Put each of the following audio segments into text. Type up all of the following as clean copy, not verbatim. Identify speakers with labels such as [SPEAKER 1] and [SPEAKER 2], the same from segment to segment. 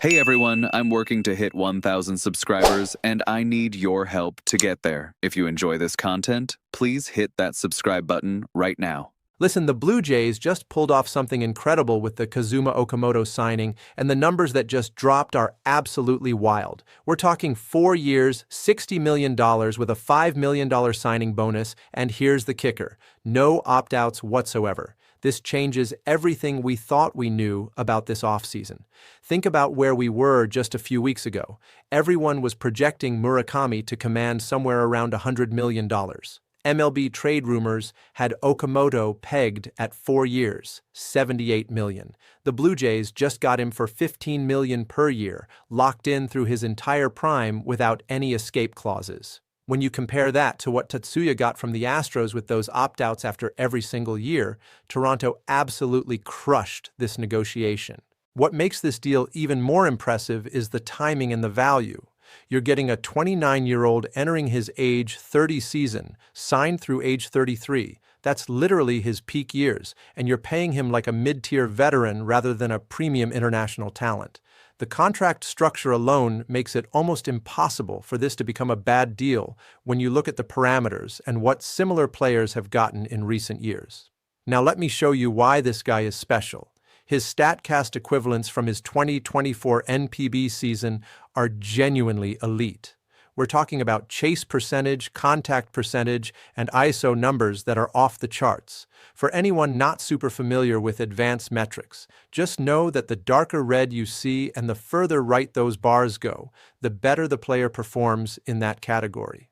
[SPEAKER 1] Hey everyone, I'm working to hit 1,000 subscribers and I need your help to get there. If you enjoy this content, please hit that subscribe button right now.
[SPEAKER 2] Listen, the Blue Jays just pulled off something incredible with the Kazuma Okamoto signing, and the numbers that just dropped are absolutely wild. We're talking 4 years, $60 million with a $5 million signing bonus, and here's the kicker: no opt-outs whatsoever. This changes everything we thought we knew about this offseason. Think about where we were just a few weeks ago. Everyone was projecting Murakami to command somewhere around $100 million. MLB trade rumors had Okamoto pegged at 4 years, $78 million. The Blue Jays just got him for $15 million per year, locked in through his entire prime without any escape clauses. When you compare that to what Tatsuya got from the Astros with those opt-outs after every single year, Toronto absolutely crushed this negotiation. What makes this deal even more impressive is the timing and the value. You're getting a 29-year-old entering his age 30 season, signed through age 33. That's literally his peak years, and you're paying him like a mid-tier veteran rather than a premium international talent. The contract structure alone makes it almost impossible for this to become a bad deal when you look at the parameters and what similar players have gotten in recent years. Now let me show you why this guy is special. His statcast equivalents from his 2024 NPB season are genuinely elite. We're talking about chase percentage, contact percentage, and ISO numbers that are off the charts. For anyone not super familiar with advanced metrics, just know that the darker red you see and the further right those bars go, the better the player performs in that category.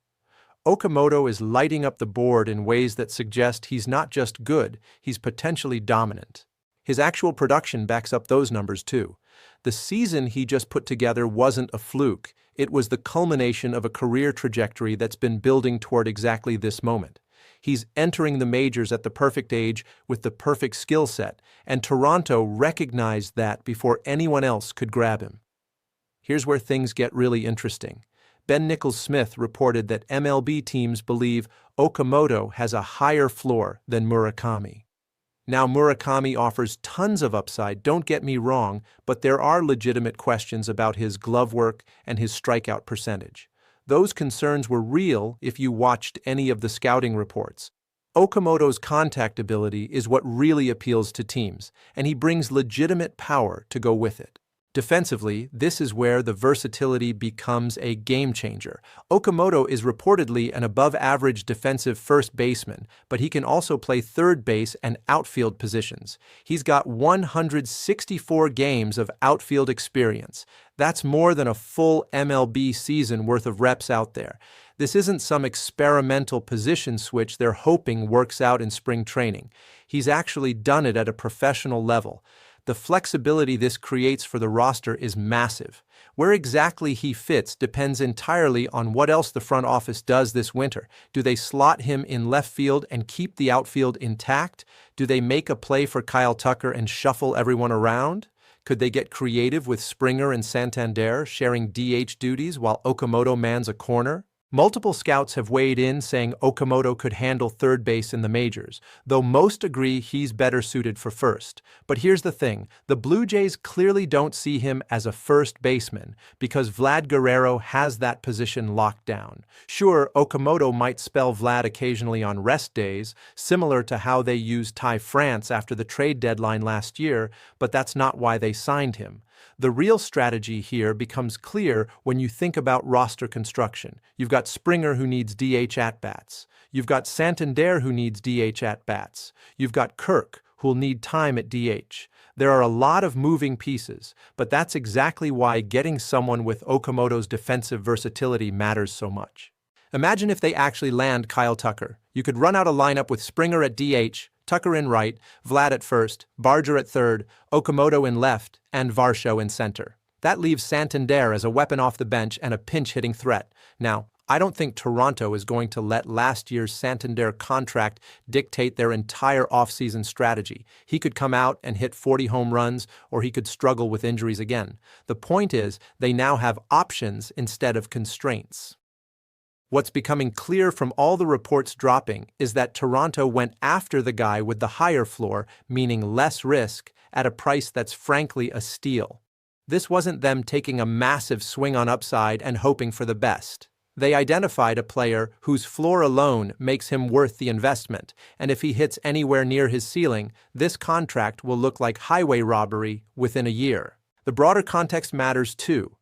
[SPEAKER 2] Okamoto is lighting up the board in ways that suggest he's not just good, he's potentially dominant. His actual production backs up those numbers too. The season he just put together wasn't a fluke. It was the culmination of a career trajectory that's been building toward exactly this moment. He's entering the majors at the perfect age with the perfect skill set, and Toronto recognized that before anyone else could grab him. Here's where things get really interesting. Ben Nichols-Smith reported that MLB teams believe Okamoto has a higher floor than Murakami. Now, Murakami offers tons of upside, don't get me wrong, but there are legitimate questions about his glove work and his strikeout percentage. Those concerns were real if you watched any of the scouting reports. Okamoto's contact ability is what really appeals to teams, and he brings legitimate power to go with it. Defensively, this is where the versatility becomes a game changer. Okamoto is reportedly an above-average defensive first baseman, but he can also play third base and outfield positions. He's got 164 games of outfield experience. That's more than a full MLB season worth of reps out there. This isn't some experimental position switch they're hoping works out in spring training. He's actually done it at a professional level. The flexibility this creates for the roster is massive. Where exactly he fits depends entirely on what else the front office does this winter. Do they slot him in left field and keep the outfield intact? Do they make a play for Kyle Tucker and shuffle everyone around? Could they get creative with Springer and Santander sharing DH duties while Okamoto mans a corner? Multiple scouts have weighed in saying Okamoto could handle third base in the majors, though most agree he's better suited for first. But here's the thing, the Blue Jays clearly don't see him as a first baseman because Vlad Guerrero has that position locked down. Sure, Okamoto might spell Vlad occasionally on rest days, similar to how they used Ty France after the trade deadline last year, but that's not why they signed him. The real strategy here becomes clear when you think about roster construction. You've got Springer who needs DH at-bats. You've got Santander who needs DH at-bats. You've got Kirk who'll need time at DH. There are a lot of moving pieces, but that's exactly why getting someone with Okamoto's defensive versatility matters so much. Imagine if they actually land Kyle Tucker. You could run out a lineup with Springer at DH, Tucker in right, Vlad at first, Barger at third, Okamoto in left, and Varsho in center. That leaves Santander as a weapon off the bench and a pinch-hitting threat. Now, I don't think Toronto is going to let last year's Santander contract dictate their entire offseason strategy. He could come out and hit 40 home runs, or he could struggle with injuries again. The point is, they now have options instead of constraints. What's becoming clear from all the reports dropping is that Toronto went after the guy with the higher floor, meaning less risk, at a price that's frankly a steal. This wasn't them taking a massive swing on upside and hoping for the best. They identified a player whose floor alone makes him worth the investment, and if he hits anywhere near his ceiling, this contract will look like highway robbery within a year. The broader context matters too.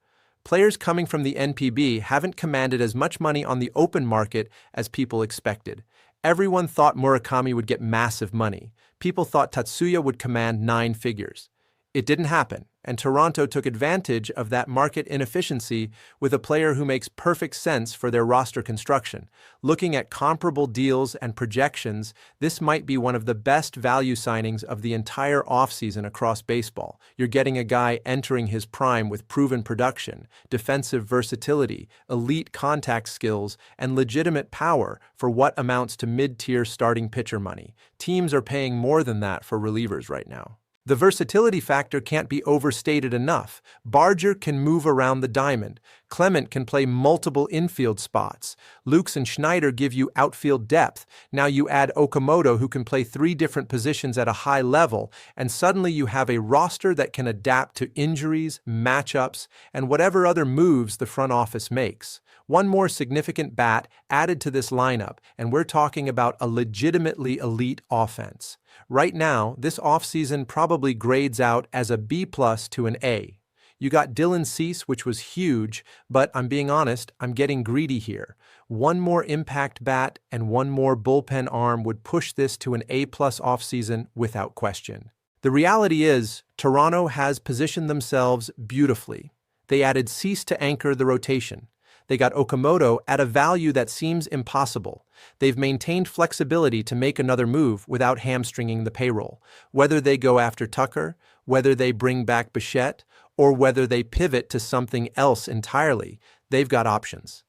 [SPEAKER 2] Players coming from the NPB haven't commanded as much money on the open market as people expected. Everyone thought Murakami would get massive money. People thought Tatsuya would command 9 figures. It didn't happen, and Toronto took advantage of that market inefficiency with a player who makes perfect sense for their roster construction. Looking at comparable deals and projections, this might be one of the best value signings of the entire offseason across baseball. You're getting a guy entering his prime with proven production, defensive versatility, elite contact skills, and legitimate power for what amounts to mid-tier starting pitcher money. Teams are paying more than that for relievers right now. The versatility factor can't be overstated enough. Barger can move around the diamond. Clement can play multiple infield spots. Lukes and Schneider give you outfield depth. Now you add Okamoto, who can play 3 different positions at a high level, and suddenly you have a roster that can adapt to injuries, matchups, and whatever other moves the front office makes. One more significant bat added to this lineup, and we're talking about a legitimately elite offense. Right now, this offseason probably grades out as a B+ to an A. You got Dylan Cease, which was huge, but I'm being honest, I'm getting greedy here. One more impact bat and one more bullpen arm would push this to an A+ offseason without question. The reality is, Toronto has positioned themselves beautifully. They added Cease to anchor the rotation. They got Okamoto at a value that seems impossible. They've maintained flexibility to make another move without hamstringing the payroll. Whether they go after Tucker, whether they bring back Bichette, or whether they pivot to something else entirely, they've got options.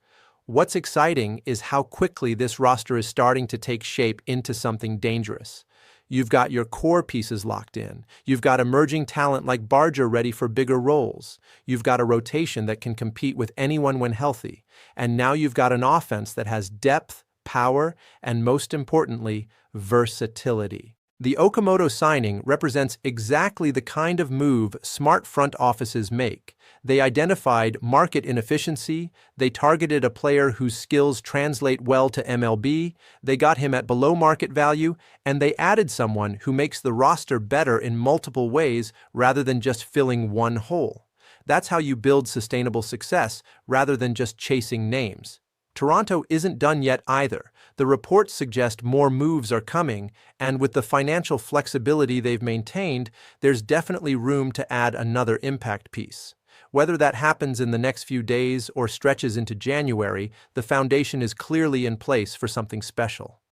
[SPEAKER 2] What's exciting is how quickly this roster is starting to take shape into something dangerous. You've got your core pieces locked in. You've got emerging talent like Barger ready for bigger roles. You've got a rotation that can compete with anyone when healthy. And now you've got an offense that has depth, power, and most importantly, versatility. The Okamoto signing represents exactly the kind of move smart front offices make. They identified market inefficiency, they targeted a player whose skills translate well to MLB, they got him at below market value, and they added someone who makes the roster better in multiple ways rather than just filling one hole. That's how you build sustainable success rather than just chasing names. Toronto isn't done yet either. The reports suggest more moves are coming, and with the financial flexibility they've maintained, there's definitely room to add another impact piece. Whether that happens in the next few days or stretches into January, the foundation is clearly in place for something special.